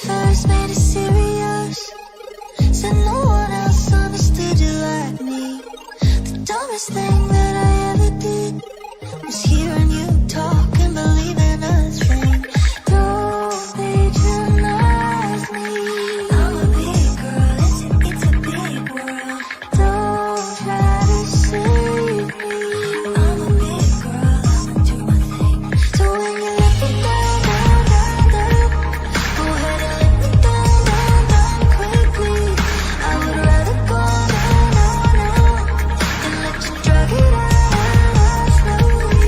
first made it serious. Said no one else understood you like me. The dumbest thing that I ever did was hearing you talk and believing a thing. Don't patronize me. I'm a big girl, it's a big world. Don't try to save me. I'm a big girl, I'ma do my thing. So when you let me down, down, down, down, go ahead and let me down, down, down quickly. I would rather go now, now, now, than let you drag it out slowly.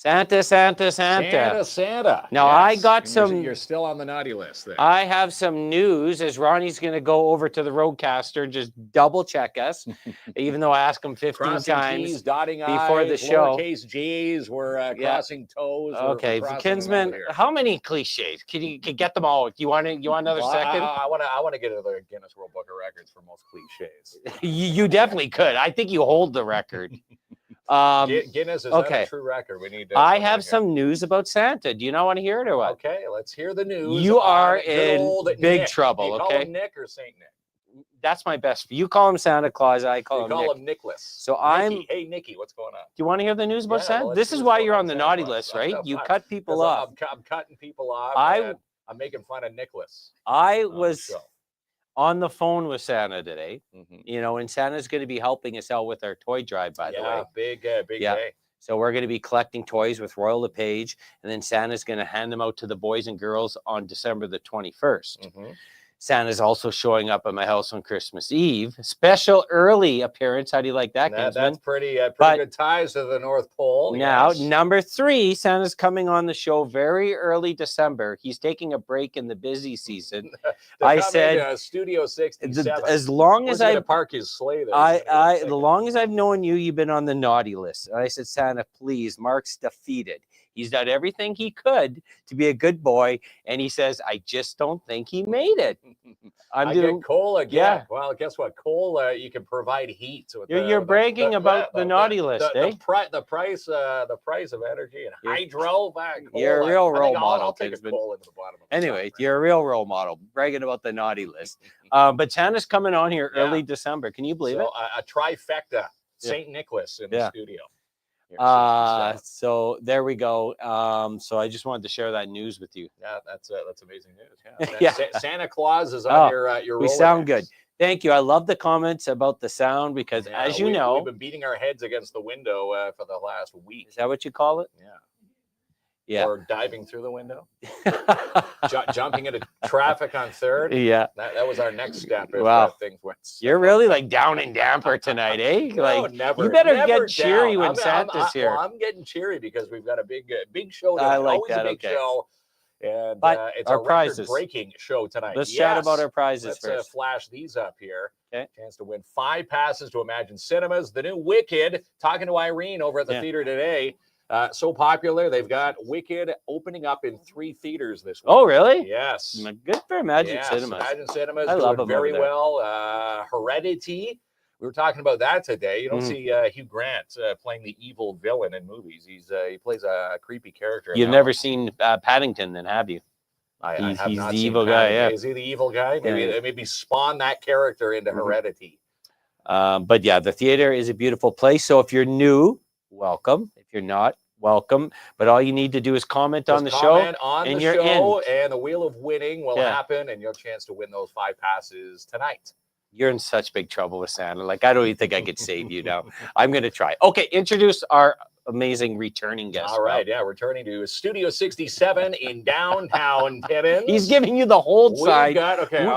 Santa. Santa. Now, I got some. You're still on the naughty list there. I have some news as Ronnie's going to go over to the Roadcaster and just double check us, even though I asked him 15 crossing times T's, dotting before I's, the show. Lowercase G's, we're crossing toes. Okay, we're Kinsman, how many cliches? Can you get them all? You want another second? I want to get into the Guinness World Book of Records for most cliches. You definitely could. I think you hold the record. Guinness is not a true record. We need. I have some news about Santa. Do you not want to hear it or what? Okay, let's hear the news. You are in big Nick. trouble. Do you call him Nick or Saint Nick? That's my best. You call him Santa Claus. I call him Nicholas. So Hey, Nicky, what's going on? Do you want to hear the news about Santa? Well, this is why you're on the naughty list, right? You cut people off. I'm cutting people off. I'm making fun of Nicholas. I was on the phone with Santa today, and Santa's going to be helping us out with our toy drive, by the way. Big day. So we're going to be collecting toys with Royal LePage, and then Santa's going to hand them out to the boys and girls on December the 21st. Santa's also showing up at my house on Christmas Eve. Special early appearance. How do you like that, Kinsman? That's pretty good ties to the North Pole. Now, number 3, Santa's coming on the show very early December. He's taking a break in the busy season. I said, Studio 67. As long as I park his sleigh there. The long as I've known you, you've been on the naughty list. And I said, Santa, please, Mark's defeated. He's done everything he could to be a good boy, and he says, I just don't think he made it. I get coal again. Yeah. Well, guess what? Coal, you can provide heat. You're bragging about the naughty list, eh? The price of energy and hydro. You're a real role model. I'll take a coal into the bottom of anyway, you're a real role model, bragging about the naughty list. But Santa's coming on here early December. Can you believe it? A trifecta, St. Nicholas in the studio. So there we go. So I just wanted to share that news with you. Yeah, that's amazing news. Santa Claus is on your we sound good. Thank you. I love the comments about the sound because as you know, we've been beating our heads against the window for the last week. Is that what you call it? Yeah. Or diving through the window, jumping into traffic on 3rd. Yeah, that was our next step. Wow, things went. You're really like down and damper tonight, eh? No, never. You better get down. cheery when Santa's here. Well, I'm getting cheery because we've got a big show tonight. I like Always that. A big show. And it's our a prizes. Record-breaking show tonight. Let's chat about our prizes first. Let's flash these up here. Okay. Chance to win 5 passes to Imagine Cinemas. The new Wicked. Talking to Irene over at the theater today. So popular, they've got Wicked opening up in 3 theaters this week. Oh, really? Yes. Good for Imagine Cinemas. Imagine Cinemas I love doing them very well. Heredity. We were talking about that today. You don't see Hugh Grant playing the evil villain in movies. He plays a creepy character. You've never seen Paddington, then, have you? He's the evil guy. Yeah. Is he the evil guy? Maybe spawn that character into Heredity. But yeah, the theater is a beautiful place. So if you're new, welcome. If you're not, welcome. But all you need to do is comment on the show, and you're in. And the wheel of winning will happen, and you'll have a chance to win those 5 passes tonight. You're in such big trouble with Santa. Like, I don't even think I could save you now. I'm going to try. Okay, introduce our amazing returning guest. All right, returning to Studio 67 in downtown Timmins. He's giving you the hold sign.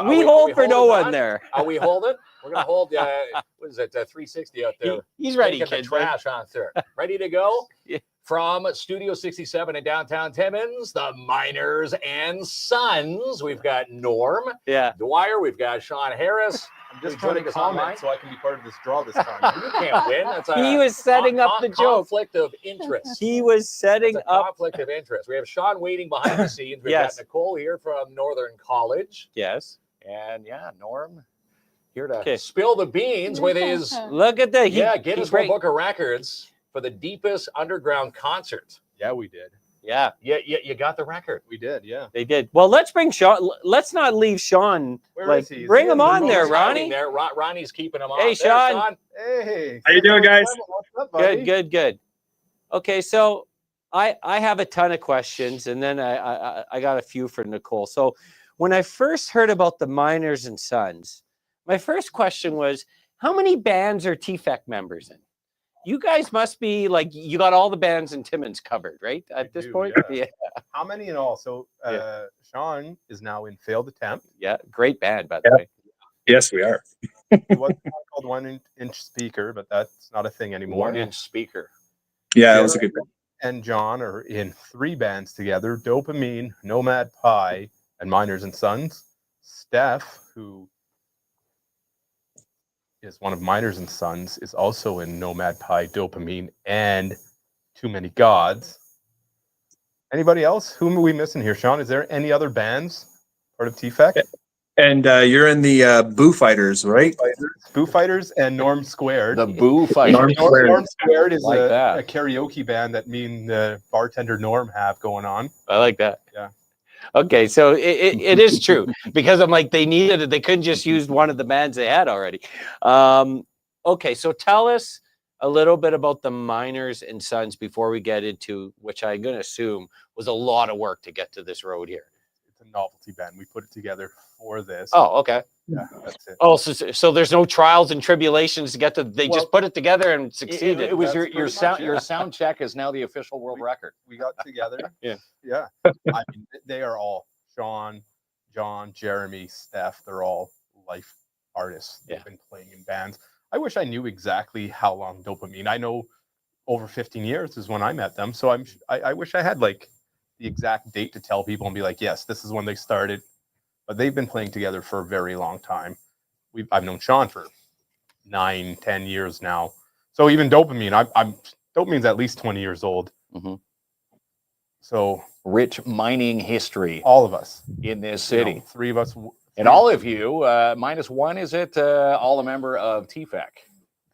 We hold for no one there. Are we holding? We're going to hold, what is it, 360 out there. He's ready, kid. Trash on 3rd. Ready to go? From Studio 67 in downtown Timmins, the Miners and Sons. We've got Norm Dwyer. We've got Sean Harris. I'm just trying to comment so I can be part of this draw this time. You can't win. He was setting up the joke. Conflict of interest. He was setting up. Conflict of interest. We have Sean waiting behind the scenes. We've got Nicole here from Northern College. Yes. And Norm here to spill the beans with his. Look at that. Guinness World Book of Records for the deepest underground concert. Yeah, we did. Yeah, you got the record. We did, yeah. They did. Well, let's bring Sean. Let's not leave Sean. Where is he? Bring him on there, Ronnie. Ronnie's keeping him on. Hey, Sean. Hey. How you doing, guys? What's up, buddy? Good. Okay, so I have a ton of questions, and then I got a few for Nicole. So when I first heard about the Miners and Sons, my first question was, how many bands are TFEC members in? You guys must be like, you got all the bands in Timmins covered, right? At this point? Yeah. How many in all? So Sean is now in Failed Attempt. Yeah, great band, by the way. Yes, we are. It was called 1 Inch Speaker, but that's not a thing anymore. 1 Inch Speaker. Yeah, it was a good band. and John are in 3 bands together: Dopamine, Nomad Pie, and Miners and Sons. Steph, who is one of Miners and Sons, is also in Nomad Pie, Dopamine, and Too Many Gods. Anybody else? Whom are we missing here, Sean? Is there any other bands part of TFEC? And you're in the Boo Fighters, right? Boo Fighters and Norm Squared. The Boo Fighters. Norm Squared is Like a that. karaoke band that me and bartender Norm have going on. I like that. Yeah. Okay, so it is true, because I'm like, they needed it. They couldn't just use one of the bands they had already. Okay, so tell us a little bit about the Miners and Sons before we get into, which I'm going to assume was a lot of work to get to this road here. It's a novelty band. We put it together for this. Oh, okay. Yeah, that's it. Oh, so there's no trials and tribulations to get to. They just put it together and succeeded. It was That's your pretty sound. much it. Your sound check is now the official world record. We got together. Yeah. Yeah. I mean, they are all Sean, John, Jeremy, Steph. They're all life artists. They've been playing in bands. I wish I knew exactly how long Dopamine. I know over 15 years is when I met them. So I wish I had like the exact date to tell people and be like, yes, this is when they started. But they've been playing together for a very long time. I've known Sean for 9-10 years now. So even Dopamine, Dopamine's at least 20 years old. Mm-hmm. So Rich mining history all of us in this city. You know, 3 of us. And all of you, -1, is it? All a member of TFEC.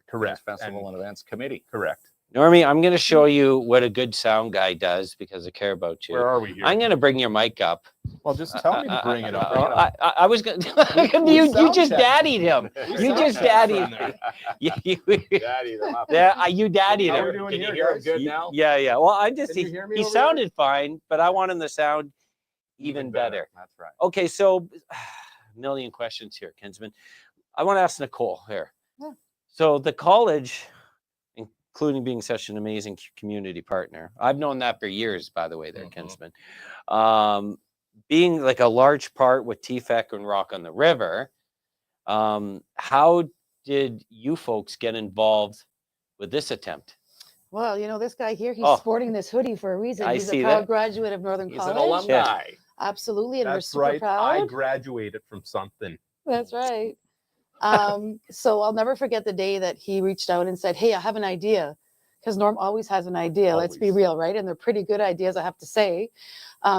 Correct. Festival and Events Committee. Correct. Normie, I'm going to show you what a good sound guy does because I care about you. Where are we here? I'm going to bring your mic up. Well, just tell me to bring it up. I was going to. You just daddied him. You just daddied him. You Daddy them up. Yeah, you daddied How we him. doing Can you here, hear him guys? good now? Yeah. Well, I just Can you hear me he over sounded fine, but I want him to sound even better. That's right. Okay, so a million questions here, Kinsman. I want to ask Nicole here. Yeah. So the college, including being such an amazing community partner, I've known that for years, by the way, there, Kinsman. Being like a large part with TFEC and Rock on the River, how did you folks get involved with this attempt? Well, you know, this guy here, he's Oh. sporting this hoodie for a reason. I He's see a proud that. graduate of Northern He's College. an alumni. Absolutely, and That's we're super right. proud. I graduated from something. That's right. So I'll never forget the day that he reached out and said, "Hey, I have an idea," because Norm always has an idea. Let's be Always. real, right? And they're pretty good ideas, I have to say.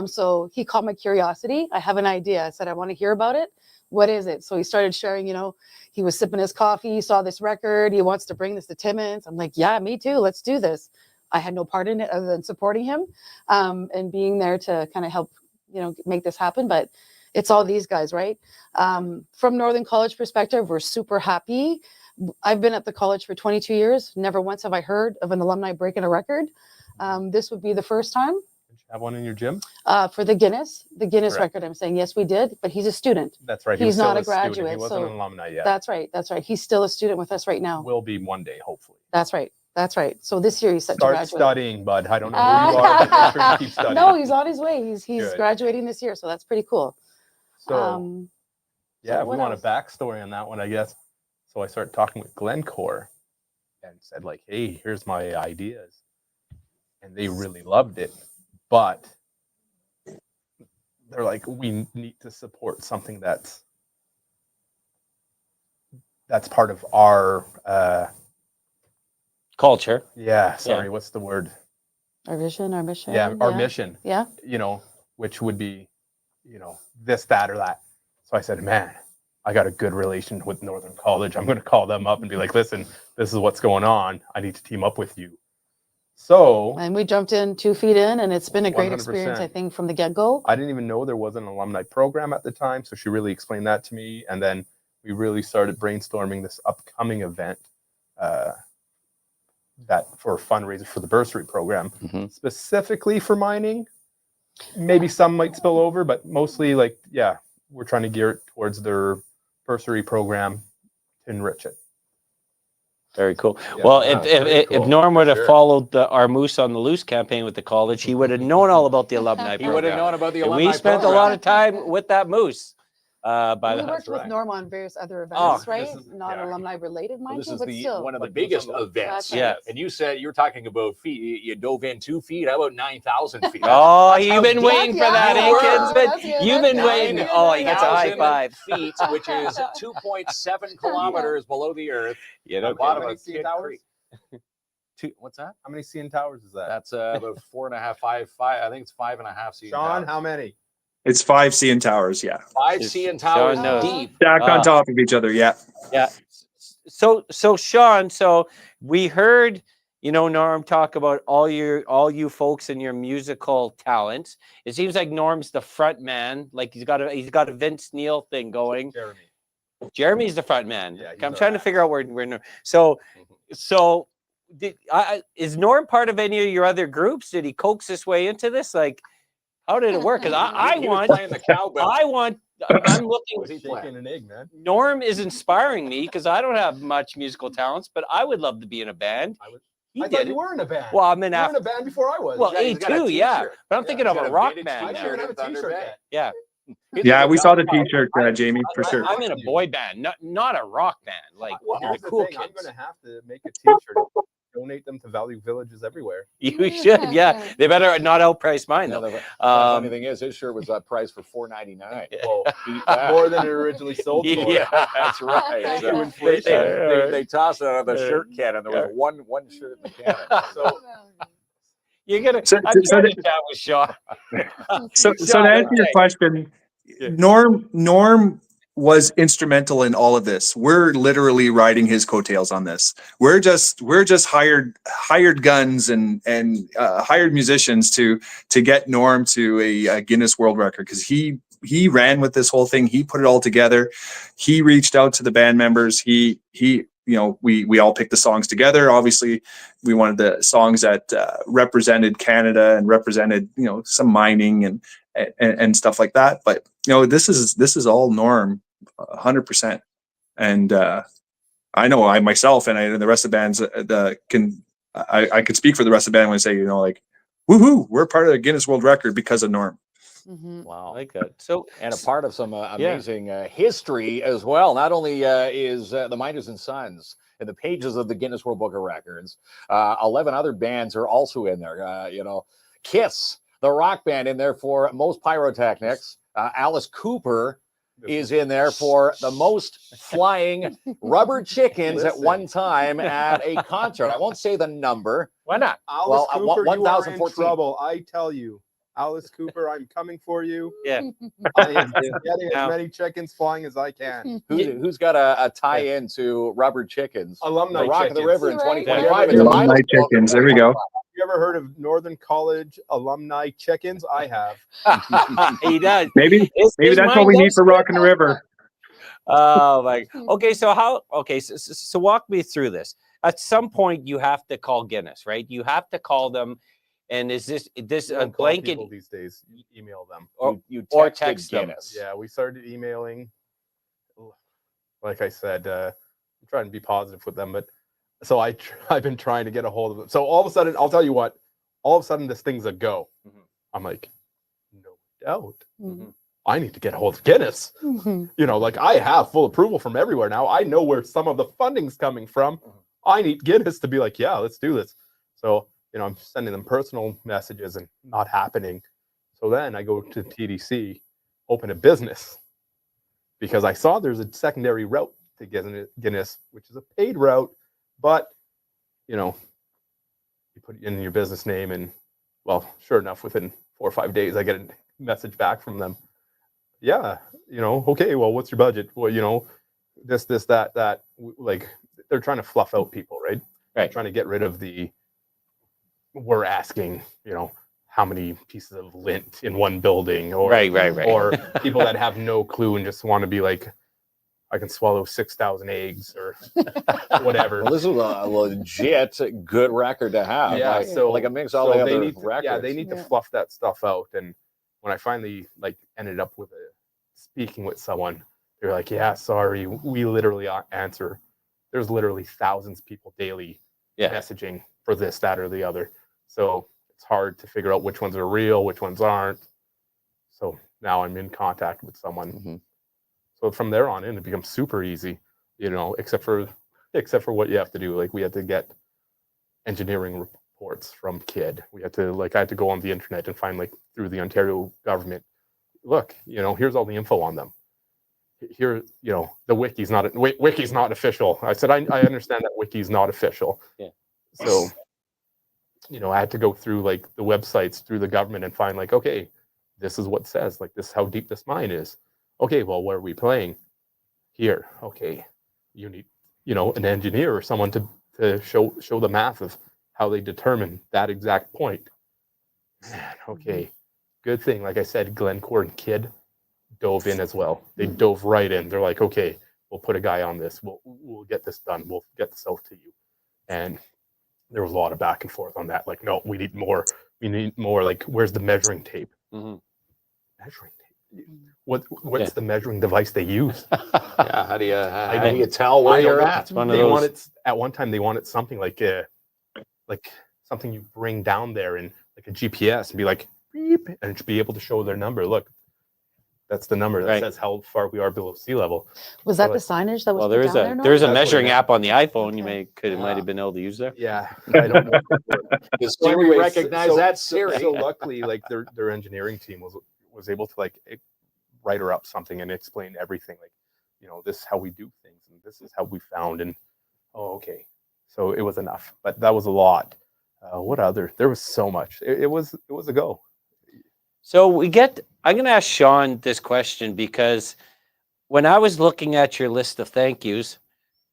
So he caught my curiosity. I have an idea. I said, "I want to hear about it. What is it?" So he started sharing. You know, he was sipping his coffee. He saw this record. He wants to bring this to Timmins. I'm like, "Yeah, me too. Let's do this." I had no part in it other than supporting him and being there to kind of help, you know, make this happen. But it's all these guys, right? From Northern College perspective, we're super happy. I've been at the college for 22 years. Never once have I heard of an alumni breaking a record. This would be the first time. Did you have one in your gym? For the Guinness Correct. record, I'm saying, yes, we did, but he's a student. That's right. He's was still not a student. He graduate, wasn't so an alumni yet. That's right. That's right. He's still a student with us right now. Will be one day, hopefully. That's right. That's right. So this year he's set to Start graduate. studying, bud. I don't know who you are, but make sure you keep studying. No, he's on his way. He's Good. graduating this year, so that's pretty cool. So, yeah, we what want else? a backstory on that one, I guess. So I started talking with Glencore and said, like, hey, here's my ideas. And they really loved it. But they're like, we need to support something that's part of our Culture. what's the word? Our vision, our mission. Yeah, our mission. Yeah. You know, which would be, you know, this, that, or that. So I said, man, I got a good relation with Northern College. I'm going to call them up and be like, listen, this is what's going on. I need to team up with you. So And we jumped in 2 feet in, and it's been a great 100%. experience, I think, from the get-go. I didn't even know there was an alumni program at the time. So she really explained that to me. And then we really started brainstorming this upcoming event that for a fundraiser for the bursary program, specifically for mining. Maybe some might spill over, but mostly like, yeah, we're trying to gear it towards their bursary program to enrich it. Very cool. Yeah, Well, wow, if very cool, Norm would have sure. followed our Moose on the Loose campaign with the college, he would have known all about the alumni He program. would have known about the And alumni we spent program. a lot of time with that Moose. By We the worked with right. Norm on various other Oh, events, right? this is- Not yeah. alumni related, mind This you, is but the still. one of the Like biggest those events. That's Yeah. And you said you're talking about feet. You dove in 2 feet. How about 9,000 feet? Oh, That's you've how been deep waiting for yeah, that, you eh, were. kids? But that's good, you've that's been good. waiting. You're Oh, good. he gets a high 9,000 five. feet, which is 2.7 kilometers below the earth. You At know, the bottom how many of CN Kid Towers? Creek. What's that? How many CN Towers is that? That's about 4.5, 5. I think it's 5.5 CN Sean, towers. how many? It's 5 CN towers. Yeah. 5 Just CN towers Sean knows. deep. Stacked on top of each other. Yeah. Yeah. So Sean, so we heard, you know, Norm talk about all you folks and your musical talents. It seems like Norm's the front man. Like he's got a Vince Neil thing going. Jeremy. Jeremy's the front man. Yeah, he's I'm our trying to ass. figure out where Norm. So is Norm part of any of your other groups? Did he coax his way into this? Like, how did it work? Because I He was want, playing the cowbell. I'm looking. Was he playing? Shaking an egg, man. Norm is inspiring me because I don't have much musical talents, but I would love to be in a band. He I did thought you it. were in a band. Well, I'm in you were in after. a band before I was. Well, Yeah, he's got a A2, yeah. t-shirt. But I'm thinking He's of got a a rock vintage band I t-shirt. now. don't have a Thunder t-shirt Bay. yet. Yeah. Yeah, we saw the T-shirt, Jamie, for sure. I'm in a boy band, not a rock band. Like Well, the here's the cool thing. I'm kids. going to have to make a t-shirt and donate them to Value Villages everywhere. You should, yeah. They better not outprice mine Yeah, though. the funny thing is, his shirt was priced for $4.99. Well, Eat that. more than it originally sold for. Yeah. That's right. Thank So you, inflation. they tossed it out of the shirt can, and there was one shirt in the can. So You're gonna. So- I'm so- trying to chat with Sean. So to Sean, answer your okay. question, Yeah. Norm was instrumental in all of this. We're literally riding his coattails on this. We're just hired guns and hired musicians to get Norm to a Guinness World Record because he ran with this whole thing. He put it all together. He reached out to the band members. He you know, we all picked the songs together. Obviously, we wanted the songs that represented Canada and represented, you know, some mining and stuff like that. But you know, this is all Norm, 100%. And I know I myself and the rest of the bands I could speak for the rest of the band when I say, you know, like, woohoo, we're part of the Guinness World Record because of Norm. Mhm. Wow. I like that. So And a part of some amazing history as well. Not only is the Miners and Sons in the pages of the Guinness World Book of Records, 11 other bands are also in there. You know, Kiss, the rock band, in there for most pyrotechnics. Alice Cooper is in there for the most flying rubber chickens at one time at a concert. I won't say the number. why not? Alice Well, Cooper, you are in 1014. trouble. I tell you, Alice Cooper, I'm coming for you. Yeah. I am getting Now- as many chickens flying as I can. Who's got a tie-in to rubber chickens? Alumni The Rock of the chickens. River in Right. 2025. It's a Alumni Miners World chickens. Record. There we go. You ever heard of Northern College alumni chickens? I have. He does. Maybe His that's what mind we need does for fit. Rockin' the River. Oh my. Okay, so walk me through this. At some point, you have to call Guinness, right? You have to call them. And is this You a don't call blanket people these days. You email them. You or texted text them. Guinness. Yeah, we started emailing. Like I said, I'm trying to be positive with them, but so I've been trying to get a hold of them. So all of a sudden, I'll tell you what. All of a sudden, this thing's a go. Mhm. I'm like, no doubt. Mhm. I need to get a hold of Guinness. Mhm. You know, like I have full approval from everywhere now. I know where some of the funding's coming from. I need Guinness to be like, yeah, let's do this. So, you know, I'm sending them personal messages and not happening. So then I go to TDC, open a business because I saw there's a secondary route to Guinness, which is a paid route, but you know, you put in your business name and well, sure enough, within 4 or 5 days, I get a message back from them. Yeah, you know, okay, well, what's your budget? Well, you know, this, that, like they're trying to fluff out people, right? Right. Trying to get rid of we're asking, you know, how many pieces of lint in one building or Right. or people that have no clue and just want to be like, I can swallow 6,000 eggs or whatever. Well, this is a legit good record to have. Yeah, like, so like amongst all so the they other need to, records. yeah, they need to Yeah. fluff that stuff out. And when I finally like ended up with speaking with someone, they're like, yeah, sorry, we literally answer. There's literally thousands of people daily messaging for this, that, or the other. So it's hard to figure out which ones are real, which ones aren't. So now I'm in contact with someone. Mhm. So from there on in, it becomes super easy, you know, except for what you have to do. Like we had to get engineering reports from KID. We had to I had to go on the internet and find through the Ontario government, look, you know, here's all the info on them. Here, you know, the wiki's not official. I said, I understand that wiki's not official. Yeah. So, you know, I had to go through the websites through the government and find okay, this is what it says, this is how deep this mine is. Okay, well, where are we playing? Here. Okay, you need, you know, an engineer or someone to show the math of how they determine that exact point. Man, okay, good thing. Like I said, Glencore and KID dove in as well. They dove right in. They're like, okay, we'll put a guy on this. We'll get this done. We'll get this out to you. And there was a lot of back and forth on that. No, we need more. We need more. Where's the measuring tape? Mm-hmm. Measuring tape. What's the measuring device they use? Yeah, how do you tell where you're at? At one time they wanted something like something you bring down there in a GPS and be beep, and be able to show their number. Look, that's the number that says how far we are below sea level. Was that the signage that was? Well, there's a measuring app on the iPhone. You might have been able to use there. Yeah, I don't know. Does Siri recognize that Siri? So luckily, their engineering team was able to write her up something and explain everything. You know, this is how we do things, and this is how we found. And okay, so it was enough, but that was a lot. What other? There was so much. It was a go. So I'm going to ask Sean this question because when I was looking at your list of thank yous,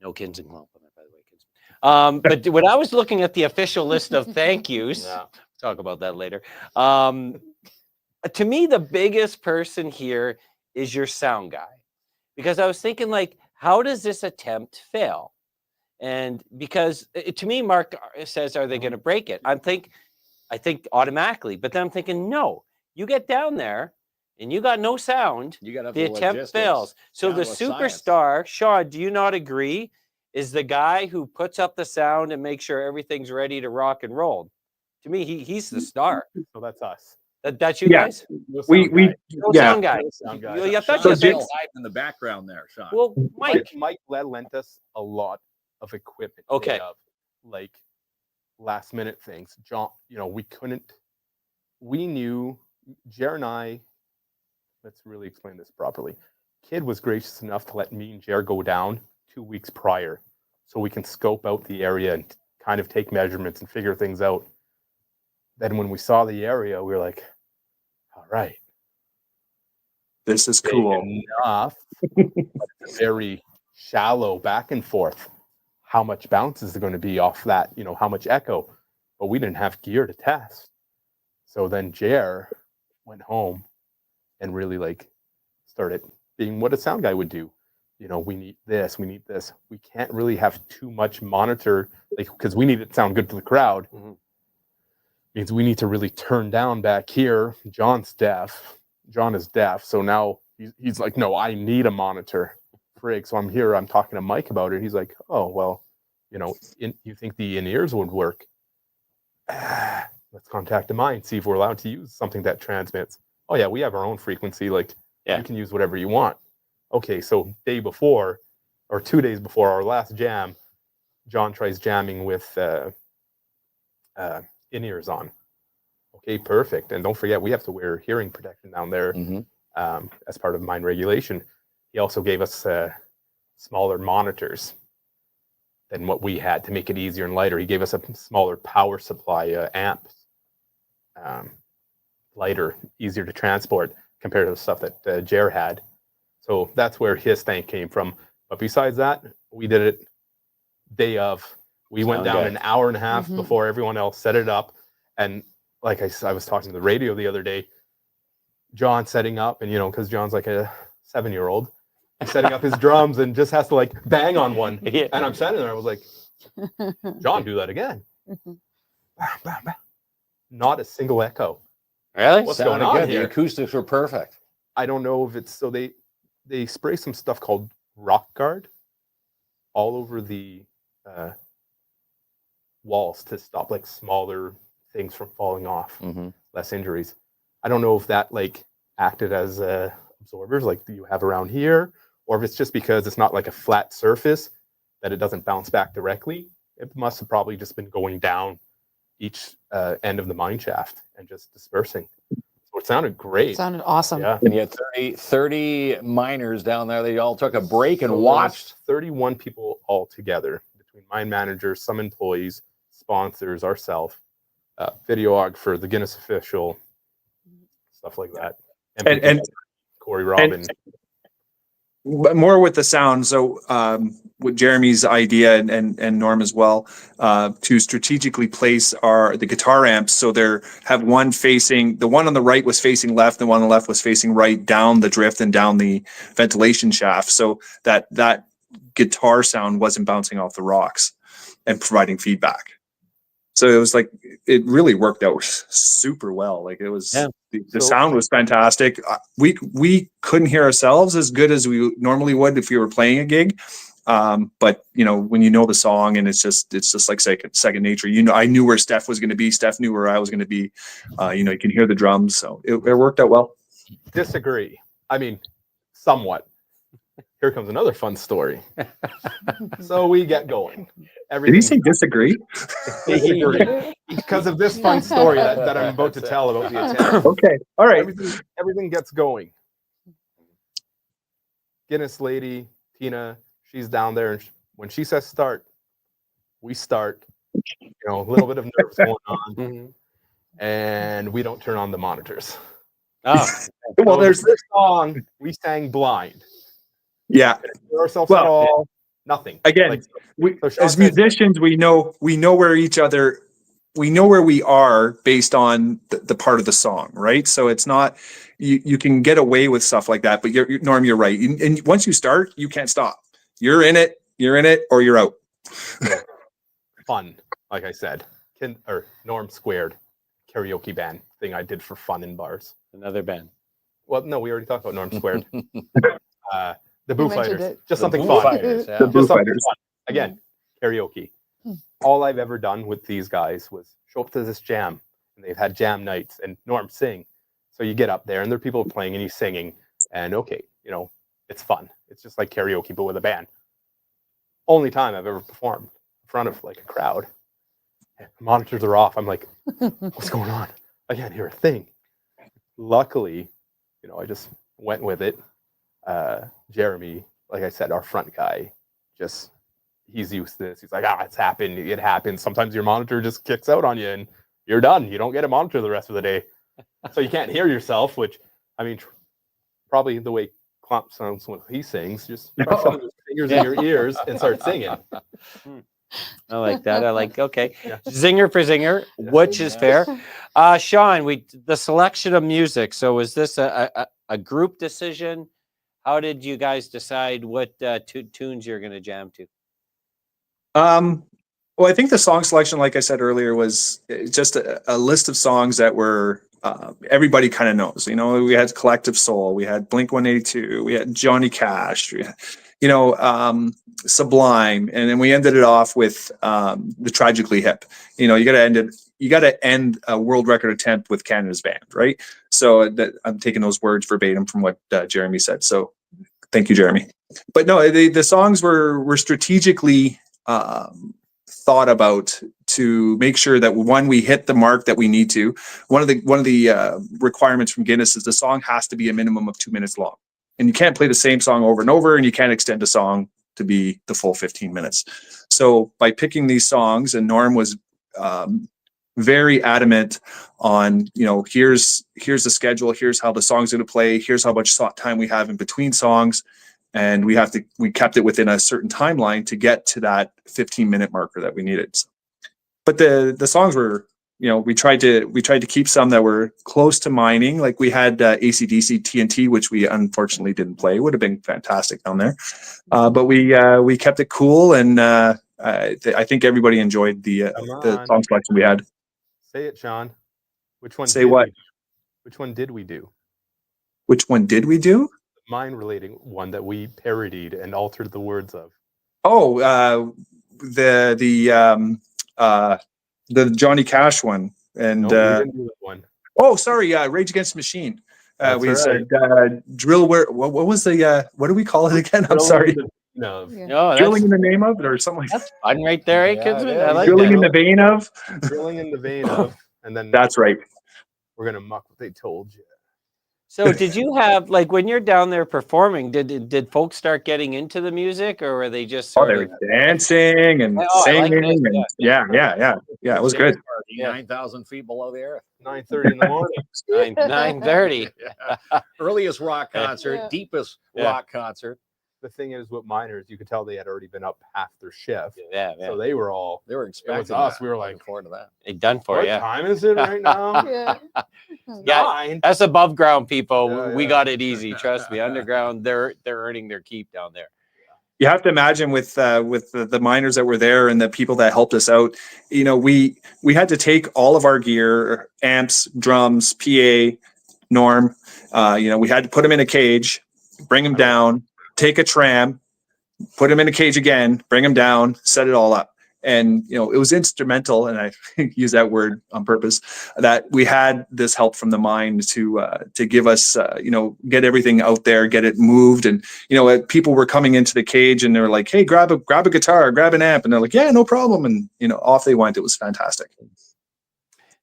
no KINZ and KLOMP on that, by the way, kids. But when I was looking at the official list of thank yous, talk about that later. To me, the biggest person here is your sound guy, because I was thinking how does this attempt fail? And because to me, Mark says, are they going to break it? I think automatically, but then I'm thinking, no. You get down there and you got no sound, the attempt fails. So the superstar, Sean, do you not agree, is the guy who puts up the sound and makes sure everything's ready to rock and roll? To me, he's the star. So that's us. That's you guys? Sound guy. You thought you had in the background there, Sean. Well, Mike lent us a lot of equipment. Okay. Last minute things. John, you know, we knew, Jer and I, let's really explain this properly. KID was gracious enough to let me and Jer go down 2 weeks prior so we can scope out the area and kind of take measurements and figure things out. Then when we saw the area, we were like, all right. This is cool. Enough. It's very shallow back and forth. How much bounce is there going to be off that? You know, how much echo? But we didn't have gear to test. So then Jer went home and really started being what a sound guy would do. You know, we need this, we need this. We can't really have too much monitor, because we need it to sound good to the crowd. Mm-hmm. Means we need to really turn down back here. John is deaf. So now he's like, no, I need a monitor. Frig. So I'm here, I'm talking to Mike about it. He's like, oh, well, you know, you think the in-ears would work? Let's contact the mine, see if we're allowed to use something that transmits. Oh yeah, we have our own frequency. You can use whatever you want. Okay, so day before or 2 days before our last jam, John tries jamming with in-ears on. Okay, perfect. And don't forget, we have to wear hearing protection down there as part of mine regulation. He also gave us smaller monitors than what we had to make it easier and lighter. He gave us a smaller power supply amp. Lighter, easier to transport compared to the stuff that Jer had. So that's where his thank came from. But besides that, we did it day of. We went down an hour and a half before everyone else set it up. And like I was talking to the radio the other day, John setting up, and you know, because John's like a 7-year-old, he's setting up his drums and just has to bang on one. And I'm standing there, I was like, John, do that again. Bam, bam, bam. Not a single echo. Really? What's going on here? The acoustics were perfect. I don't know if it's so they spray some stuff called rock guard all over the walls to stop smaller things from falling off, less injuries. I don't know if that acted as absorbers like you have around here, or if it's just because it's not like a flat surface that it doesn't bounce back directly. It must have probably just been going down each end of the mine shaft and just dispersing. So it sounded great. It sounded awesome. Yeah. And you had 30 miners down there. They all took a break and So watched. 31 people all together, between mine managers, some employees, sponsors, ourselves, videographer, the Guinness official, stuff like that. And Corey Robin. But more with the sound. So with Jeremy's idea and Norm as well, to strategically place the guitar amps so there have one facing, the one on the right was facing left, the one on the left was facing right, down the drift and down the ventilation shaft, so that guitar sound wasn't bouncing off the rocks and providing feedback. So it was like, it really worked out super well. Like it was, the sound was fantastic. We couldn't hear ourselves as good as we normally would if we were playing a gig. But you know, when you know the song and it's just like second nature, you know, I knew where Steph was going to be. Steph knew where I was going to be. You know, you can hear the drums. So it worked out well. Disagree. I mean, somewhat. Here comes another fun story. So we get going. Did he say disagree? Disagree. Because of this fun story that I'm about to tell about the attempt. Okay. All right. Everything gets going. Guinness lady, Tina, she's down there. And when she says start, we start. You know, a little bit of nerves going on. And we don't turn on the monitors. Oh. Well, there's this song we sang blind. Yeah. Ourselves at all. Nothing. Again, like, as musicians, we know where each other, we know where we are based on the part of the song, right? So it's not, you can get away with stuff like that, but Norm, you're right. And once you start, you can't stop. You're in it, or you're out. Fun, like I said, Norm Squared karaoke band thing I did for fun in bars. Another band. Well, no, we already talked about Norm Squared. The Boo Fighters. Just The something Boo fun. Fighters, yeah. The Boo Just something Fighters. fun. Again, karaoke. All I've ever done with these guys was show up to this jam, and they've had jam nights, and Norm sing. So you get up there, and there are people playing, and he's singing, and okay, you know, it's fun. It's just like karaoke, but with a band. Only time I've ever performed in front of like a crowd. Monitors are off. I'm like, what's going on? I can't hear a thing. Luckily, you know, I just went with it. Jeremy, like I said, our front guy, he's used to this. He's like, it's happened. It happens. Sometimes your monitor just kicks out on you and you're done. You don't get a monitor the rest of the day. So you can't hear yourself, which, I mean, probably the way KLOMP sounds when he sings, just press some of his fingers in your ears and start singing. I like that. I like, okay. Yeah. Zinger for zinger, which is fair. Sean, the selection of music. So was this a group decision? How did you guys decide what tunes you're going to jam to? Well, I think the song selection, like I said earlier, was just a list of songs that were everybody kind of knows. You know, we had Collective Soul, we had Blink-182, we had Johnny Cash, you know, Sublime, and then we ended it off with the Tragically Hip. You know, you got to end a world record attempt with Canada's Band, right? So I'm taking those words verbatim from what Jeremy said. So thank you, Jeremy. But no, the songs were strategically thought about to make sure that one, we hit the mark that we need to. One of the requirements from Guinness is the song has to be a minimum of 2 minutes long, and you can't play the same song over and over, and you can't extend a song to be the full 15 minutes. So by picking these songs, and Norm was very adamant on, you know, here's the schedule, here's how the song's going to play, here's how much time we have in between songs. And we kept it within a certain timeline to get to that 15-minute marker that we needed. But the songs were, you know, we tried to keep some that were close to mining. Like we had AC/DC TNT, which we unfortunately didn't play. It would have been fantastic down there. But we kept it cool, and I think everybody enjoyed the song selection we had. Say it, Sean. Which one? Say what? Which one did we do? Which one did we do? Mine relating one that we parodied and altered the words of. Oh, the Johnny Cash one, and No, we didn't do that one. oh, sorry, Rage Against the Machine. We That's said drill where. What was the? What do we call it again? I'm sorry. No, Yeah. No, Drilling in the name of it or something like that. that's fun right there, eh, Yeah, Kinsman? it I is. like Drilling that. in the vein of. drilling in the vein of, and then That's right. we're gonna muck what they told you. So did you have like when you're down there performing, did folks start getting into the music or were they just Oh, sort they of were dancing and Oh, I like singing this. and yeah. It was Dance good. party, Yeah. 9,000 feet below the earth. 9:30 in the morning. 9:30? Earliest rock concert, Yeah. deepest Yeah. rock concert. The thing is, with miners, you could tell they had already been up half their shift, Yeah, so they were all. They were expecting us. that. We were Looking like, forward to that. they done for what you. time is it right now? Yeah. Yeah. 9. That's above ground people. Yeah, We yeah. got it easy. Trust me. Underground, they're earning their keep down there. You have to imagine with the miners that were there and the people that helped us out. You know, we had to take all of our gear, amps, drums, PA, Norm. You know, we had to put them in a cage, bring them down, take a tram, put them in a cage again, bring them down, set it all up. And, you know, it was instrumental, and I use that word on purpose, that we had this help from the mine to give us, you know, get everything out there, get it moved. And, you know, people were coming into the cage and they were like, hey, grab a guitar, grab an amp. And they're like, yeah, no problem. And, you know, off they went. It was fantastic.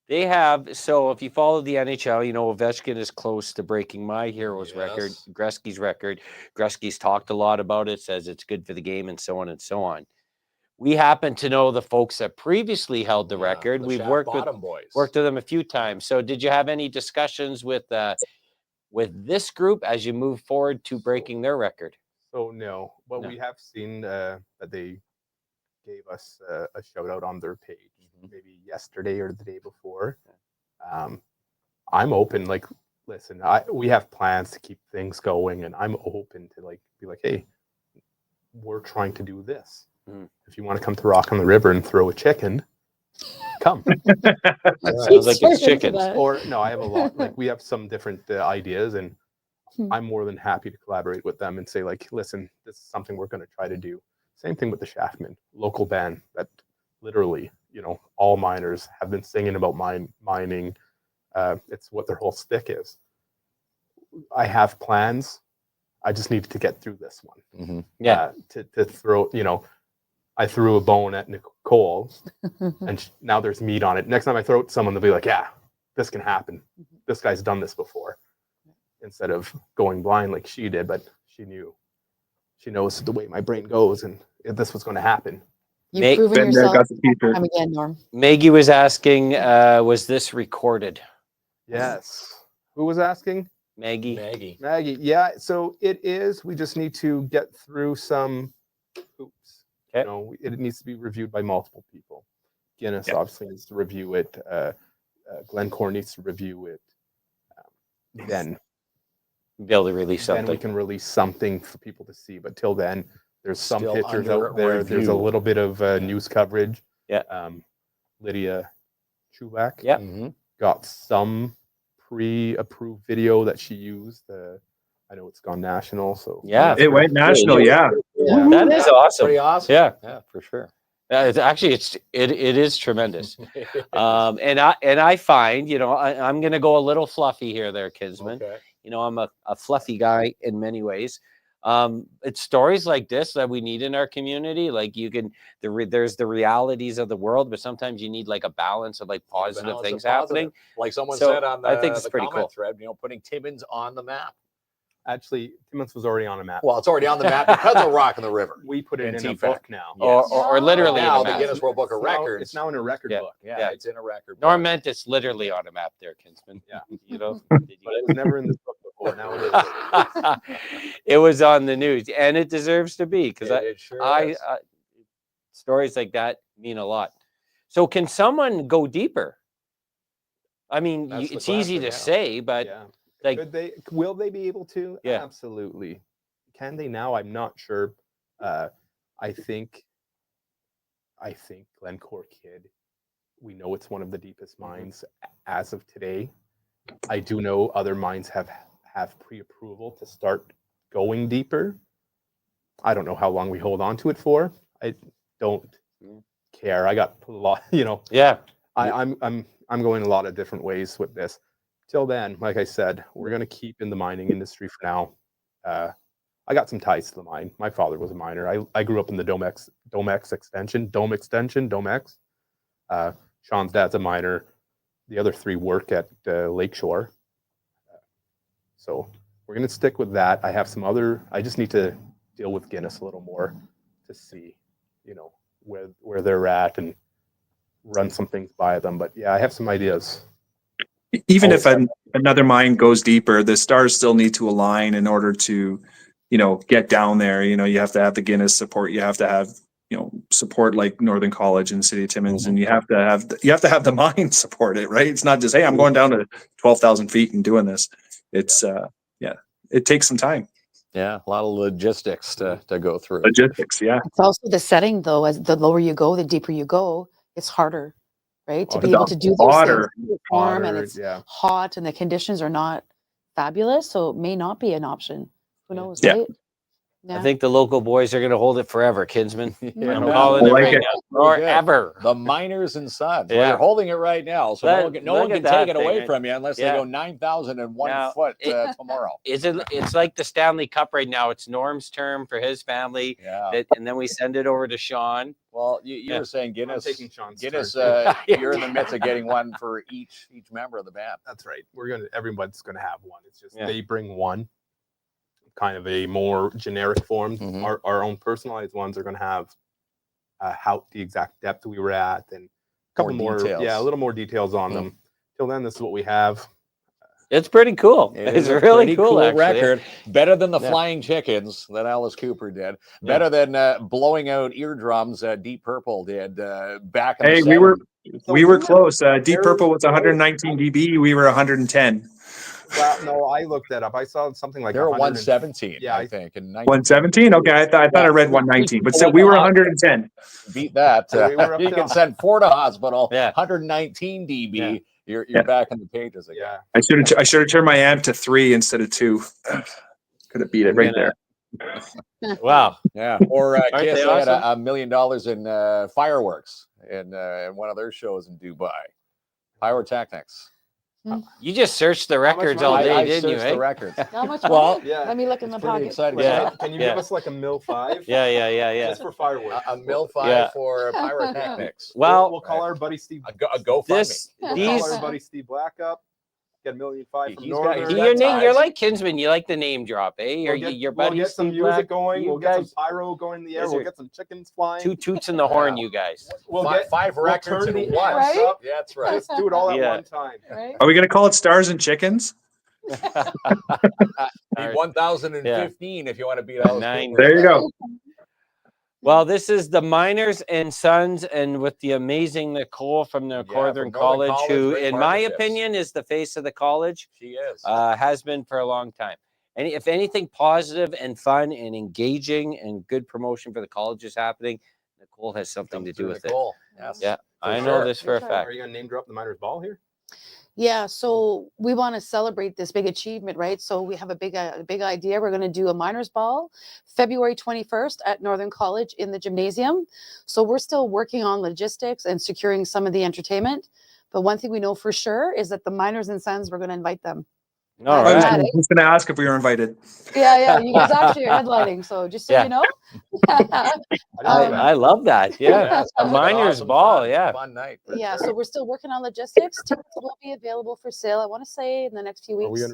They have, so if you follow the NHL, you know, Ovechkin is close to breaking my hero's record, Yes. Gretzky's record. Gretzky's talked a lot about it, says it's good for the game and so on and so on. We happen to know the folks that previously held the record. The We've Shaft worked Bottom boys. with them a few times. So did you have any discussions with this group as you move forward to breaking their record? So no, but No. we have seen that they gave us a shout out on their page, maybe yesterday or the day before. I'm open. Like, listen, we have plans to keep things going, and I'm open to like be like, hey, we're trying to do this. If you want to come to Rock on the River and throw a chicken, come. Sounds like it's chickens. Or no, I have a lot. Like, we have some different ideas, and I'm more than happy to collaborate with them and say, like, listen, this is something we're going to try to do. Same thing with the Shaftmen, local band that literally, you know, all miners have been singing about mining. It's what their whole stick is. I have plans. I just needed to get through this one. Yeah. To throw, you know, I threw a bone at Nicole, and now there's meat on it. Next time I throw it to someone, they'll be like, yeah, this can happen. This guy's done this before. Instead of going blind like she did, but she knows the way my brain goes, and this was going to happen. You've proven Been there, yourself got the t-shirt. time again, Norm. Maggie was asking, was this recorded? Yes. Who was asking? Maggie. Maggie. Yeah. So it is. We just need to get through some hoops. Okay. You know, it needs to be reviewed by multiple people. Guinness obviously needs to review it. Glencore needs to review it. Then Be able to release then something. we can release something for people to see. But till then, there's some Still pictures under out there. There's a review. little bit of news coverage. Yeah. Lydia Chubak Yeah. got some pre-approved video that she used. I know it's gone national, so Yeah. It went national. Yeah. yeah. That is awesome. Pretty awesome. Yeah. Yeah, for sure. It's actually it is tremendous. And I find, you know, I'm gonna go a little fluffy here there, Kinsman. Okay. You know, I'm a fluffy guy in many ways. It's stories like this that we need in our community. Like there's the realities of the world, but sometimes you need like a balance of like positive Balance of things positive. happening. Like someone So, said on I think it's the pretty comment cool. thread, you know, putting Timmins on the map. Actually, Timmins was already on a map. Well, it's already on the map because of Rock on the River. We put it in a Antifa. book now. Or literally now in a the map. Guinness World Book of Records. It's now in a record book. Yeah, it's in a record book. Norm meant it's literally on a map there, Kinsman. Yeah. You know, But it was never in this book before. Now it is. it was on the news, and it deserves to be because It sure is. stories like that mean a lot. So, can someone go deeper? I mean, That's the it's easy to question, yeah. say, but Yeah. like, Will they be able to? Yeah. Absolutely. Can they now? I'm not sure. I think Glencore Kid, we know it's one of the deepest mines as of today. I do know other mines have pre-approval to start going deeper. I don't know how long we hold on to it for. I don't care. I got a lot, you know. yeah, I'm going a lot of different ways with this. till then, like I said, we're going to keep in the mining industry for now. I got some ties to the mine. My father was a miner. I grew up in the Dome extension. Sean's dad's a miner. The other three work at Lakeshore. So we're going to stick with that. I have some other, I just need to deal with Guinness a little more to see, you know, where they're at and run some things by them. But yeah, I have some ideas. Even if another mine goes deeper, the stars still need to align in order to, you know, get down there. You know, you have to have the Guinness support. You have to have, you know, support like Northern College and City of Timmins, and you have to have the mine support it, right? It's not just, hey, I'm going down to 12,000 feet and doing this. It's it takes some time. Yeah, a lot of logistics to go through. Logistics, yeah. It's also the setting, though. As the lower you go, the deeper you go, it's harder, right? To be able to do those things. It's warm and it's hot, and the conditions are not fabulous, so it may not be an option. Who knows, right? Yeah. I think the local boys are going to hold it forever, Kinsman. Yeah, I'm calling it right now. Forever. The Miners and Sons. Yeah. Well, they're holding it right now, so no one can take it away from you unless they go 9,001 foot tomorrow. It's like the Stanley Cup right now. It's Norm's term for his family, and then we send it over to Sean. Well, you were saying Guinness. I'm taking Sean's Guinness. turn. You're in the midst of getting one for each member of the band. That's right. Everyone's gonna have one. It's just they bring one, kind of a more generic form. Our own personalized ones are going to have how the exact depth we were at and a couple more details. A little more details on them. Till then, this is what we have. It's pretty cool. It's a really cool record. Better than the Flying Chickens that Alice Cooper did. Better than blowing out eardrums Deep Purple did back in the 70s. we were close. Deep Purple was 119 dB. We were 110. Well, no, I looked that up. I saw something like they were 117. Yeah, I think. 117. Okay, I thought I read 119, but we were 110. Beat that. You can send 4 to hospital. 119 dB. Yeah. You're back in the pages again. Yeah. I should have turned my amp to 3 instead of 2. Could have beat it right there. Wow. Yeah. Or KINZ had $1 million in fireworks in one of their shows in Dubai. Pyrotechnics. You just searched the records all day, didn't you? The records. How much money? Let me look in the pocket. Exciting. Can you give us like a $1.5? Yeah. Just for fireworks. A $1.5 for pyrotechnics. Well, we'll call our buddy Steve. A GoFundMe. We'll call our buddy Steve Black up. Get $1.5 million from Northern. You're like Kinsman. You like the name drop, eh? Your buddy. We'll get some music going. We'll get some pyro going in the air. We'll get some chickens flying. 2 toots in the horn, you guys. We'll get 5 records in one. Right? Yeah, that's right. Let's do it all at one time. Right? Are we going to call it Stars and Chickens? 1,015 if you want to beat out 9. There you go. Well, this is the Miners and Sons, and with the amazing Nicole from the Northern College, who, in my opinion, is the face of the college. She is. Has been for a long time. And if anything positive and fun and engaging and good promotion for the college is happening, Nicole has something to do with it. Yes. Yeah, I know this for a fact. Are you going to name drop the Miners Ball here? Yeah, so we want to celebrate this big achievement, right? So we have a big idea. We're going to do a Miners Ball February 21st at Northern College in the gymnasium. So we're still working on logistics and securing some of the entertainment. But one thing we know for sure is that the Miners and Sons, we're going to invite them. All I right. was going to ask if we were invited. Yeah, you guys actually are headlining. So just so you know. I love that. Yeah. A Miners Ball. Yeah. Fun night. Yeah, so we're still working on logistics. Tickets will be available for sale, I want to say, in the next few weeks.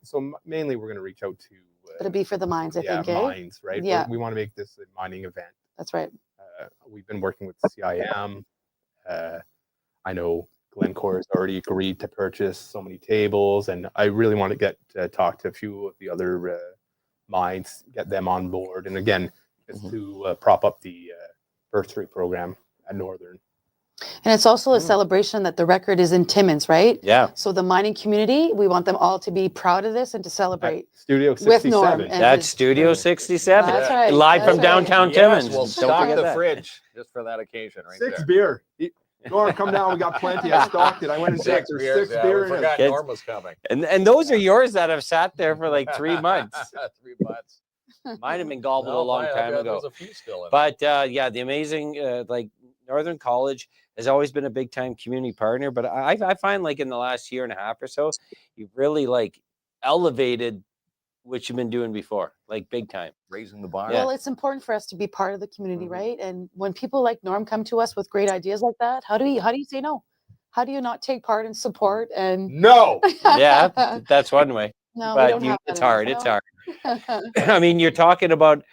So mainly we're going to reach out to. It'll be for the mines, I think. Mines, right? Yeah. We want to make this a mining event. That's right. We've been working with CIM. I know Glencore has already agreed to purchase so many tables, and I really want to get talk to a few of the other mines, get them on board, and again, just to prop up the bursary program at Northern. And it's also a celebration that the record is in Timmins, right? Yeah. So the mining community, we want them all to be proud of this and to celebrate. Studio 67. With Norm. That's Studio 67. That's right. Live from downtown Timmins. We'll stock the fridge just for that occasion. Right 6 there. beer. Norm, come down. We got plenty. I stocked it. I went and checked. There's 6 beer in it. Forgot Norm was coming. And those are yours that have sat there for like 3 months. 3 months. Mine have been gobbled a long time ago. There's a few still in But yeah, the amazing Northern College has always been a big time community partner, but I find like in the last year and a half or so, you've really like elevated what you've been doing before, like big time. Raising the bar. Well, it's important for us to be part of the community, right? And when people like Norm come to us with great ideas like that, how do you say no? How do you not take part and support? And No. Yeah, that's one way. No, we But don't have that it's in us, hard. It's no. hard. I mean, you're talking about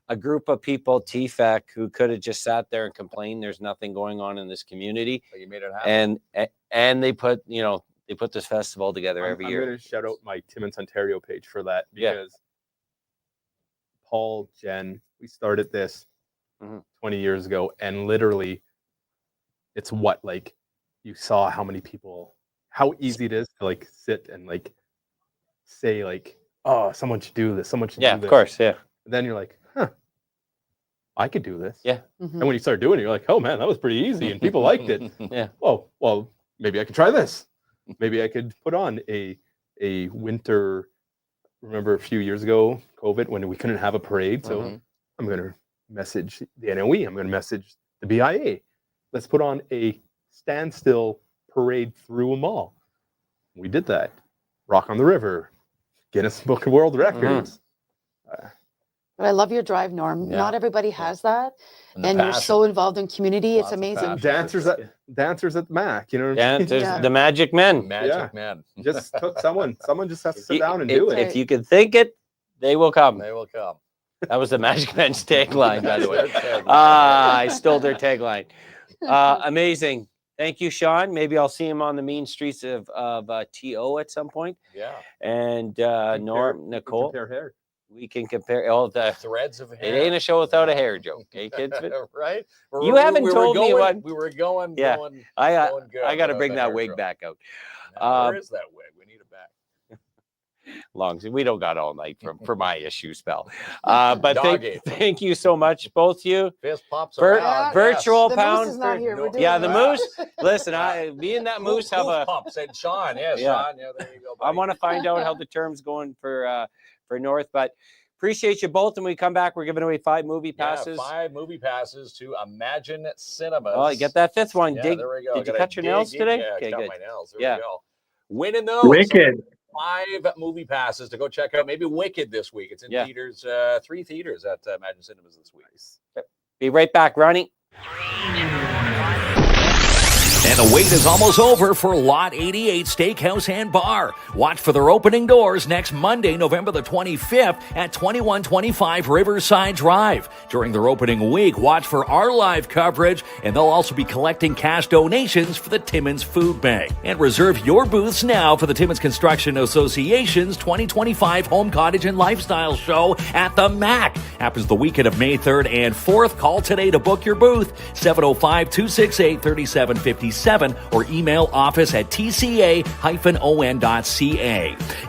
a group of people, TFAC, who could have just sat there and complained there's nothing going on in this community. But you made it happen. And they put, they put this festival together every year. I'm going to shout out my Timmins Ontario page for that, Yeah. because Paul, Jen, we started this 20 years ago, and literally it's like you saw how many people, how easy it is to like sit and like say like, oh, someone should do this. Someone should do Yeah, this. of course. Yeah. And then you're like, I could do this. Yeah. And when you start doing it, you're like, oh man, that was pretty easy. And people liked it. Yeah. Well, maybe I could try this. Maybe I could put on a winter. Remember a few years ago, COVID, when we couldn't have a parade. So I'm going to message the NOE. I'm going to message the BIA. Let's put on a standstill parade through a mall. We did that. Rock on the River, Guinness Book of World Records. But I love your drive, Norm. Yeah. Not everybody has that. And And you're so involved in community. Lots It's of amazing. passion. Dancers at Mac, you know. Yeah, there's Yeah. the Magic Men. Magic man. Just took someone just has to sit down and If- do it. If you can think it, they will come. They will come. That was the Magic Men's tagline, by the way. Their tagline. I stole their tagline. Amazing. Thank you, Sean. Maybe I'll see him on the mean streets of TO at some point. Yeah. And Norm, Nicole, Compare hair. we can compare all the. Threads of It hair. ain't a show without a hair joke, okay, kids? Right? You haven't told me what- We were going. Yeah. going I good got to without bring the that hair wig joke. back out. Now, where is that wig? We need it back. Long we don't got all night for my issue spell. But Doggy. thank you so much, both of you. Fist pops Vir- around. virtual The pound moose is not for- here. We're doing Yeah, the that. moose. Listen, me and that moose have a. pump said Sean. Yeah, Yeah. Sean. Yeah, there you go. I want to find out how the term's going for North, but appreciate you both. And when we come back, we're giving away 5 movie passes. 5 movie passes to Imagine Cinemas. Oh, you get that 5th one. Yeah, Dig. there we go. Did you Gotta cut your nails dig, today? Yeah, Okay, cut good. my nails. There Yeah. we go. Winning those. Wicked. 5 movie passes to go check out. Maybe Wicked this week. It's in Yeah. theaters, 3 theaters at Imagine Cinemas this week. Be right back, Ronnie. And the wait is almost over for Lot 88 Steakhouse and Bar. Watch for their opening doors next Monday, November the 25th at 2125 Riverside Drive. During their opening week, watch for our live coverage, and they'll also be collecting cash donations for the Timmins Food Bank. And reserve your booths now for the Timmins Construction Association's 2025 Home Cottage and Lifestyle Show at the MAC. Happens the weekend of May 3rd and 4th. Call today to book your booth, 705-268-3757. Or email office at tca-on.ca.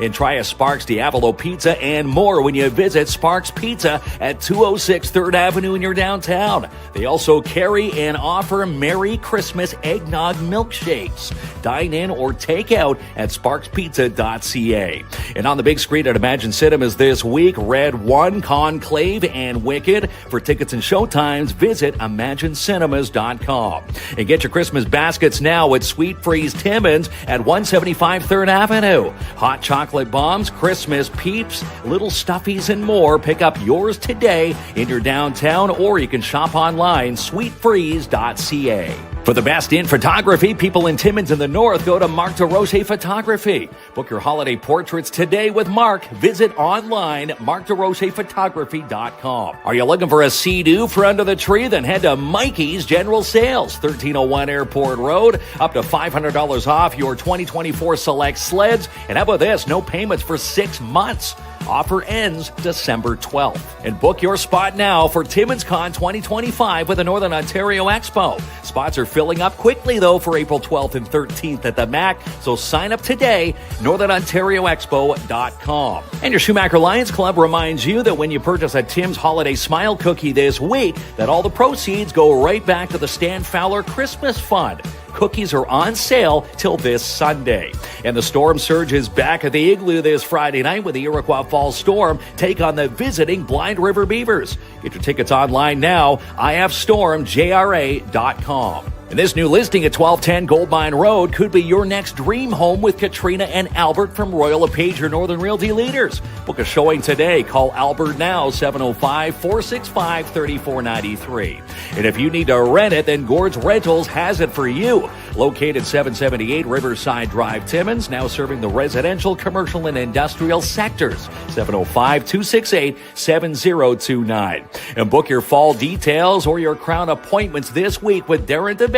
And try a Sparks Diavolo pizza and more when you visit Sparks Pizza at 206 3rd Avenue in your downtown. They also carry and offer Merry Christmas eggnog milkshakes. Dine in or take out at sparkspizza.ca. And on the big screen at Imagine Cinemas this week, Red 1, Conclave, and Wicked. For tickets and showtimes, visit imaginecinemas.com. And get your Christmas baskets now at Sweet Freeze Timmins at 175 3rd Avenue. Hot chocolate bombs, Christmas peeps, little stuffies, and more. Pick up yours today in your downtown, or you can shop online, sweetfreeze.ca. For the best in photography, people in Timmins in the North, go to Marc DeRoche Photography. Book your holiday portraits today with Marc. Visit online, marcderochephotography.com. Are you looking for a sea-doo for under the tree? Then head to Mikey's General Sales, 1301 Airport Road. Up to $500 off your 2024 select sleds. And how about this? No payments for 6 months. Offer ends December 12th. And book your spot now for Timmins Con 2025 with the Northern Ontario Expo. Spots are filling up quickly, though, for April 12th and 13th at the MAC. So sign up today, northernontarioexpo.com. And your Schumacher Lions Club reminds you that when you purchase a Tim's Holiday Smile Cookie this week, that all the proceeds go right back to the Stan Fowler Christmas Fund. cookies are on sale till this Sunday. And the storm surge is back at the Igloo this Friday night with the Iroquois Falls Storm take on the visiting Blind River Beavers. Get your tickets online now, ifstormjra.com. And this new listing at 1210 Gold Mine Road could be your next dream home with Katrina and Albert from Royal LePage, your Northern Realty leaders. Book a showing today. Call Albert now, 705-465-3493. And if you need to rent it, then Gord's Rentals has it for you. Located 778 Riverside Drive, Timmins, now serving the residential, commercial, and industrial sectors. 705-268-7029. And book your fall details or your crown appointments this week with Darren DeBano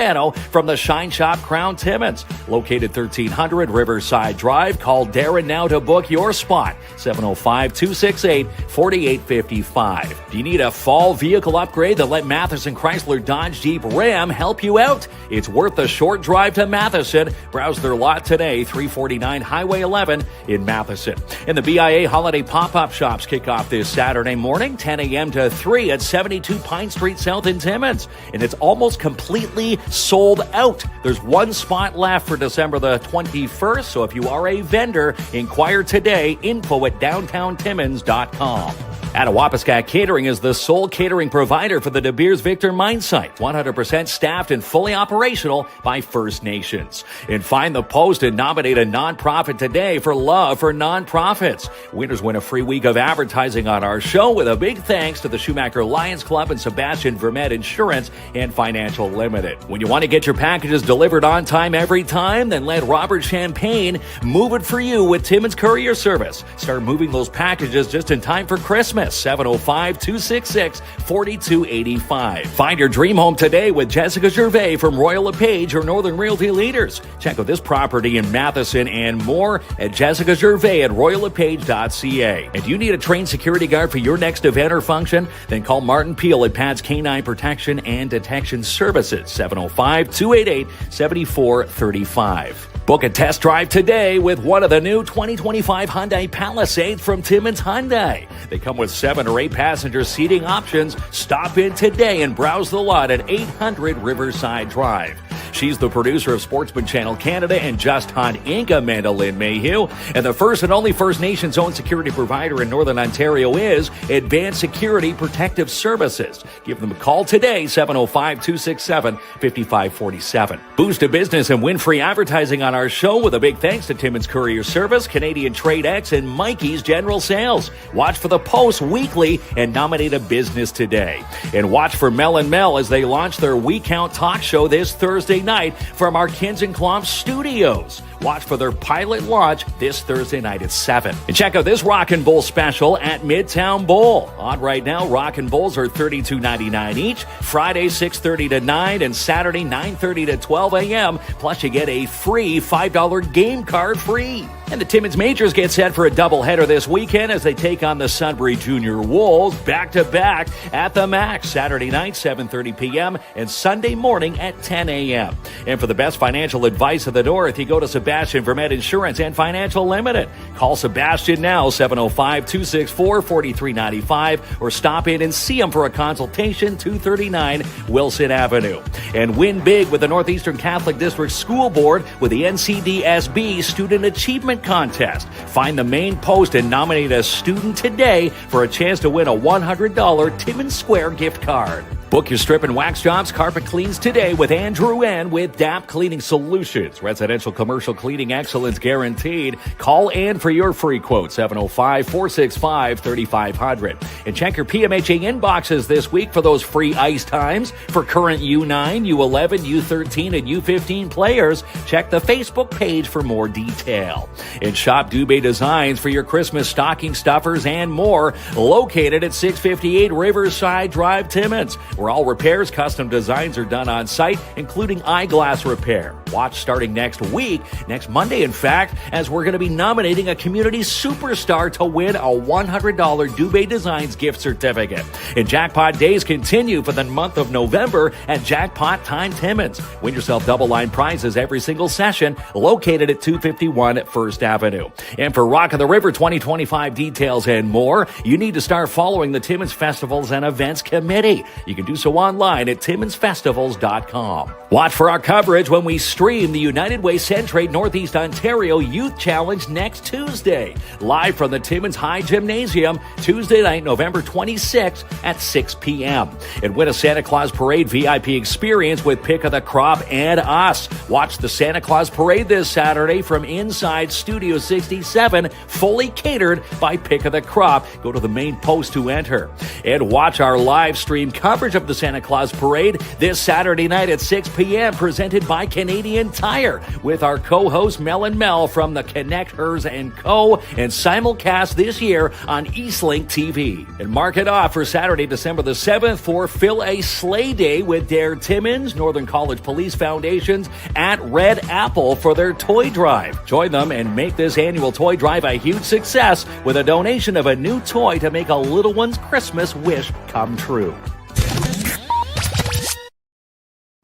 from the Shine Shop Crown Timmins. Located 1300 Riverside Drive. Call Darren now to book your spot. 705-268-4855. Do you need a fall vehicle upgrade? Then let Matheson Chrysler Dodge Jeep Ram help you out. It's worth the short drive to Matheson. Browse their lot today, 349 Highway 11 in Matheson. And the BIA Holiday Pop-Up Shops kick off this Saturday morning, 10 a.m. to 3 at 72 Pine Street South in Timmins. And it's almost completely sold out. There's one spot left for December the 21st, so if you are a vendor, inquire today. Info at downtowntimmins.com. Attawapiskat Catering is the sole catering provider for the De Beers Victor mine site, 100% staffed and fully operational by First Nations. And find the post and nominate a nonprofit today for Love for Nonprofits. Winners win a free week of advertising on our show with a big thanks to the Schumacher Lions Club and Sebastian Vermette Insurance and Financial Limited. When you want to get your packages delivered on time every time, then let Robert Champagne move it for you with Timmins Courier Service. Start moving those packages just in time for Christmas. 705-266-4285. Find your dream home today with Jessica Gervais from Royal LePage, your Northern Realty leaders. Check out this property in Matheson and more at Jessica Gervais at royallepage.ca. And do you need a trained security guard for your next event or function? Then call Martin Peel at Pat's Canine Protection and Detection Services, 705-288-7435. Book a test drive today with one of the new 2025 Hyundai Palisades from Timmins Hyundai. They come with 7 or 8 passenger seating options. Stop in today and browse the lot at 800 Riverside Drive. She's the producer of Sportsman Channel Canada and Just Hunt Inc., Amanda Lynn Mayhew. And the first and only First Nations-owned security provider in Northern Ontario is Advanced Security Protective Services. Give them a call today, 705-267-5547. Boost a business and win free advertising on our show with a big thanks to Timmins Courier Service, Canadian Trade X, and Mikey's General Sales. Watch for the posts weekly and nominate a business today. And watch for Mel and Mel as they launch their We Count talk show this Thursday night from our KINZ and KLOMP studios. Watch for their pilot launch this Thursday night at 7. And check out this Rockin' Bowl special at Midtown Bowl. On right now, Rockin' Bowls are $32.99 each. Friday, 6:30 to 9, and Saturday, 9:30 to 12 a.m. Plus, you get a free $5 game card free. And the Timmins Majors get set for a doubleheader this weekend as they take on the Sudbury Junior Wolves back-to-back at the Max. Saturday night, 7:30 p.m. and Sunday morning at 10 a.m. And for the best financial advice of the North, you go to Sebastian Vermette Insurance and Financial Limited. Call Sebastian now, 705-264-4395, or stop in and see him for a consultation, 239 Wilson Avenue. And win big with the Northeastern Catholic District School Board with the NCDSB Student Achievement Contest. Find the main post and nominate a student today for a chance to win a $100 Timmins Square gift card. Book your strip and wax jobs, carpet cleans today with Andrew N. with DAP Cleaning Solutions. Residential commercial cleaning excellence guaranteed. Call Ann for your free quote, 705-465-3500. And check your PMHA inboxes this week for those free ice times for current U9, U11, U13, and U15 players. Check the Facebook page for more detail. And shop Dubé Designs for your Christmas stocking stuffers and more. Located at 658 Riverside Drive, Timmins, where all repairs, custom designs are done on site, including eyeglass repair. Watch starting next week, next Monday, in fact, as we're going to be nominating a community superstar to win a $100 Dubé Designs gift certificate. And jackpot days continue for the month of November at Jackpot Time Timmins. Win yourself double line prizes every single session, located at 251 First Avenue. And for Rock of the River 2025 details and more, you need to start following the Timmins Festivals and Events Committee. You can do so online at timmonsfestivals.com. Watch for our coverage when we stream the United Way Centrate Northeast Ontario Youth Challenge next Tuesday, live from the Timmins High Gymnasium, Tuesday night, November 26th at 6 p.m. And win a Santa Claus Parade VIP experience with Pick of the Crop and us. Watch the Santa Claus Parade this Saturday from inside Studio 67, fully catered by Pick of the Crop. Go to the main post to enter. And watch our live stream coverage of the Santa Claus Parade this Saturday night at 6 p.m. presented by Canadian Tire with our co-host Mel and Mel from the Connect Hers & Co. and simulcast this year on Eastlink TV. And mark it off for Saturday, December the 7th for Fill a Sleigh Day with Dare Timmins, Northern College Police Foundations at Red Apple for their toy drive. Join them and make this annual toy drive a huge success with a donation of a new toy to make a little one's Christmas wish come true.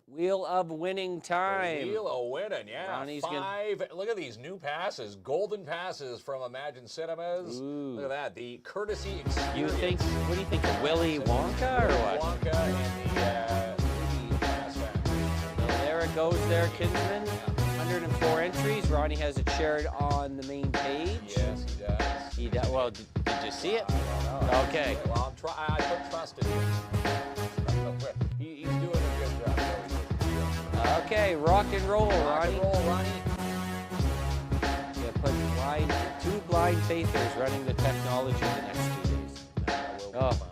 Wheel of Winning time. Wheel of Winning, yeah. Ronnie's Look at these new passes, golden passes from Imagine Cinemas. Ooh. Look at that, the courtesy experience. What do you think, Willy Wonka or what? Wonka and the Pass Factory. So there it goes there, Kinsman. 104 entries. Ronnie has it shared on the main page. Yes, he does. He does. Well, did you see it? I don't know. Okay. Well, I put trust in him. He's doing a good job. Okay, rock and roll, Rock Ronnie. and roll, Ronnie. Yeah, put two blind faithers running the technology the next 2 days. We'll be Oh. fine.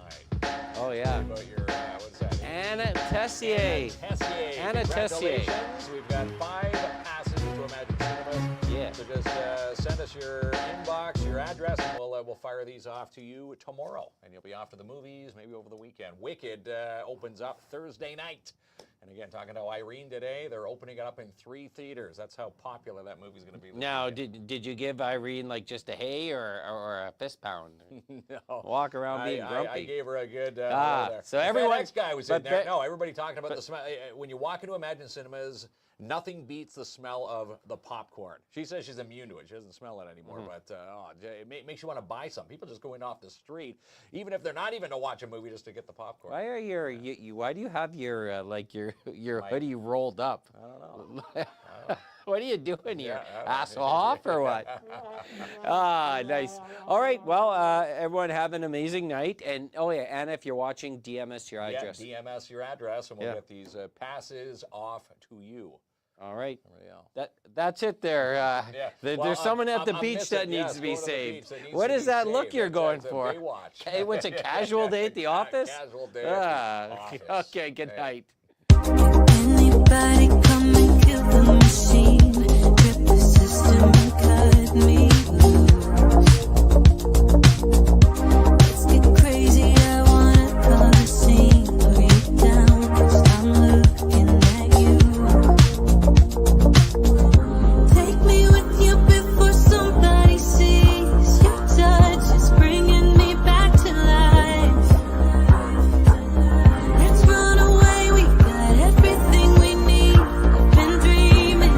Oh, yeah. What about your, what's that? Anna Tessier. Anna Tessier. Congratulations. We've got 5 passes to Imagine Cinemas. Yeah. So just send us your inbox, your address, and we'll fire these off to you tomorrow. And you'll be off to the movies, maybe over the weekend. Wicked opens up Thursday night. And again, talking to Irene today, they're opening it up in 3 theaters. That's how popular that movie's going to be. Now, did you give Irene like just a hey or a fist pound? No. Walk around being grumpy. I gave her a good. So everyone. Next guy was in there. No, everybody talking about the smell. When you walk into Imagine Cinemas, nothing beats the smell of the popcorn. She says she's immune to it. She doesn't smell it anymore. But it makes you want to buy some. People just going off the street, even if they're not even to watch a movie, just to get the popcorn. Why are why do you have your your hoodie rolled up? I don't know. What are you doing here? Ass off or what? Nice. All right. Well, everyone have an amazing night. And oh yeah, Anna, if you're watching, DM us your address. Yeah, DM us your address, and we'll get these passes off to you. All right. That's it there. There's someone at the beach that needs to be saved. What is that look you're going for? Hey, what's a casual day at the office? Casual day at the office. Okay, good night. Anybody come and kill the machine, rip the system and cut me loose. Let's get crazy, I wanna call the scene, put you down, 'cause I'm looking at you. Take me with you before somebody sees. Your touch is bringing me back to life. Let's run away, we got everything we need. I've been dreaming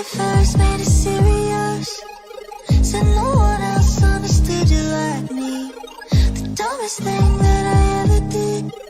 I first made it serious, said no one else understood you like me. The dumbest thing that I ever did